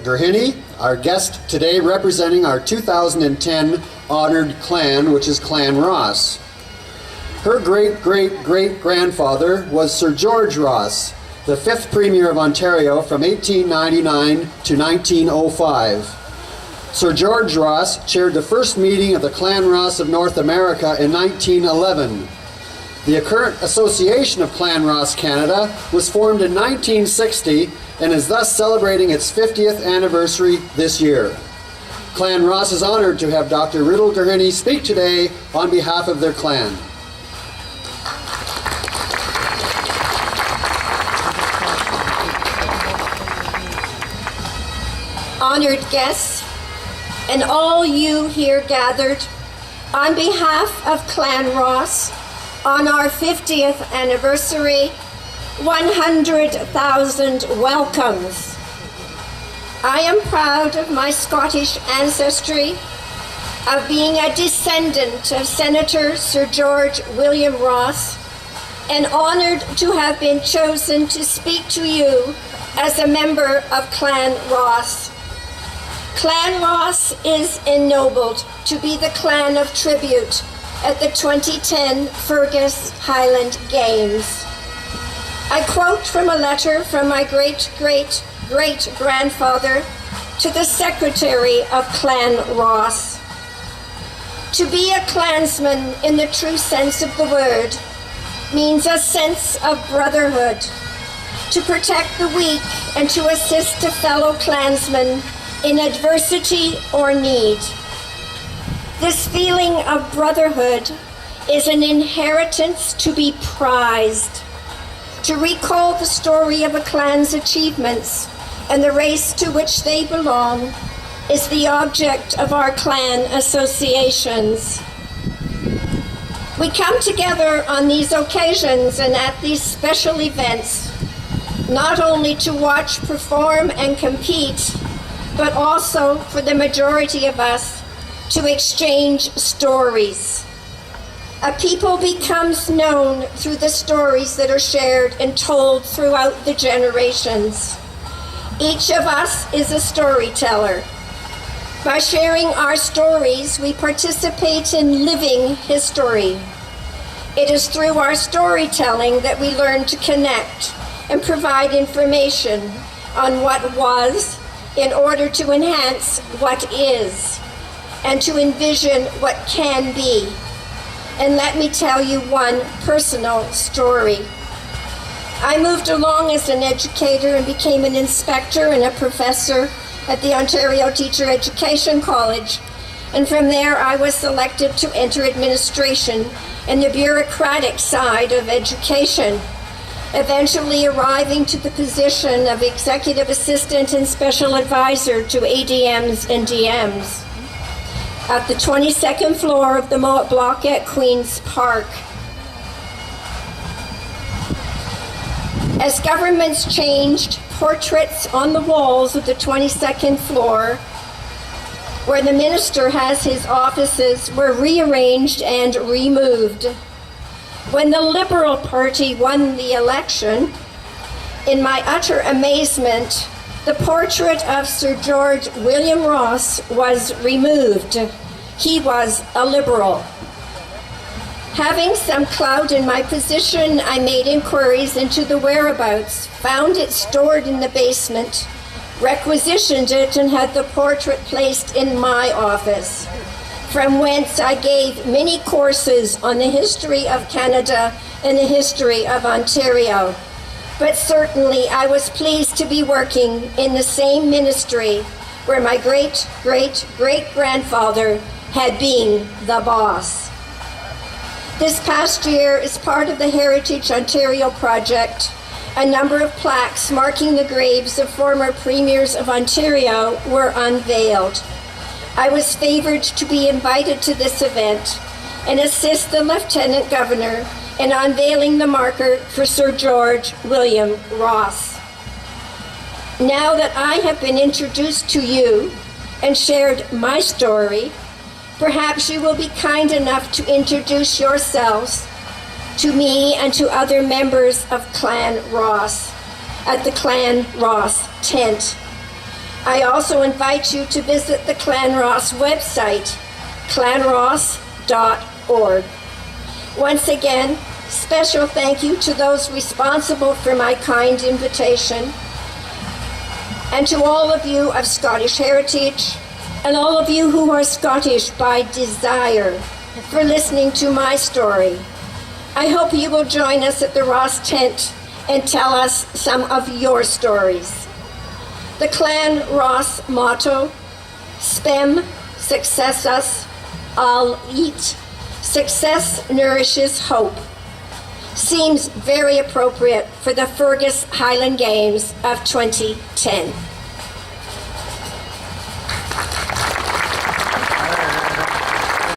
Girhiny, our guest today representing our 2010 honored clan, which is Clan Ross. Her great-great-great-grandfather was Sir George Ross, the 5th Premier of Ontario from 1899 to 1905. Sir George Ross chaired the first meeting of the Clan Ross of North America in 1911. The current Association of Clan Ross Canada was formed in 1960 and is thus celebrating its 50th anniversary this year. Clan Ross is honored to have Dr. Ruddell Girhiny speak today on behalf of their clan. Honored guests, and all you here gathered, on behalf of Clan Ross, on our 50th anniversary, 100,000 welcomes. I am proud of my Scottish ancestry, of being a descendant of Senator Sir George William Ross, and honored to have been chosen to speak to you as a member of Clan Ross. Clan Ross is ennobled to be the clan of tribute at the 2010 Fergus Highland Games. I quote from a letter from my great-great-great-grandfather to the Secretary of Clan Ross. To be a clansman in the true sense of the word means a sense of brotherhood, to protect the weak and to assist a fellow clansman in adversity or need. This feeling of brotherhood is an inheritance to be prized. To recall the story of a clan's achievements and the race to which they belong is the object of our clan associations. We come together on these occasions and at these special events, not only to watch, perform, and compete, but also for the majority of us to exchange stories. A people becomes known through the stories that are shared and told throughout the generations. Each of us is a storyteller. By sharing our stories, we participate in living history. It is through our storytelling that we learn to connect and provide information on what was in order to enhance what is and to envision what can be. And let me tell you one personal story. I moved along as an educator and became an inspector and a professor at the Ontario Teacher Education College. And from there, I was selected to enter administration and the bureaucratic side of education, eventually arriving to the position of executive assistant and special advisor to ADMs and DMs at the 22nd floor of the Mowat Block at Queen's Park. As governments changed, portraits on the walls of the 22nd floor, where the minister has his offices, were rearranged and removed. When the Liberal Party won the election, in my utter amazement, the portrait of Sir George William Ross was removed. He was a Liberal. Having some clout in my position, I made inquiries into the whereabouts, found it stored in the basement, requisitioned it, and had the portrait placed in my office, from whence I gave many courses on the history of Canada and the history of Ontario. But certainly I was pleased to be working in the same ministry where my great-great-great-grandfather had been the boss. This past year, as part of the Heritage Ontario project, a number of plaques marking the graves of former premiers of Ontario were unveiled. I was favored to be invited to this event and assist the Lieutenant Governor in unveiling the marker for Sir George William Ross. Now that I have been introduced to you and shared my story, perhaps you will be kind enough to introduce yourselves to me and to other members of Clan Ross at the Clan Ross tent. I also invite you to visit the Clan Ross website, clanross.org. Once again, special thank you to those responsible for my kind invitation, and to all of you of Scottish heritage, and all of you who are Scottish by desire, for listening to my story. I hope you will join us at the Ross tent and tell us some of your stories. The Clan Ross motto, Spem Successus All Eat, Success Nourishes Hope, seems very appropriate for the Fergus Highland Games of 2010.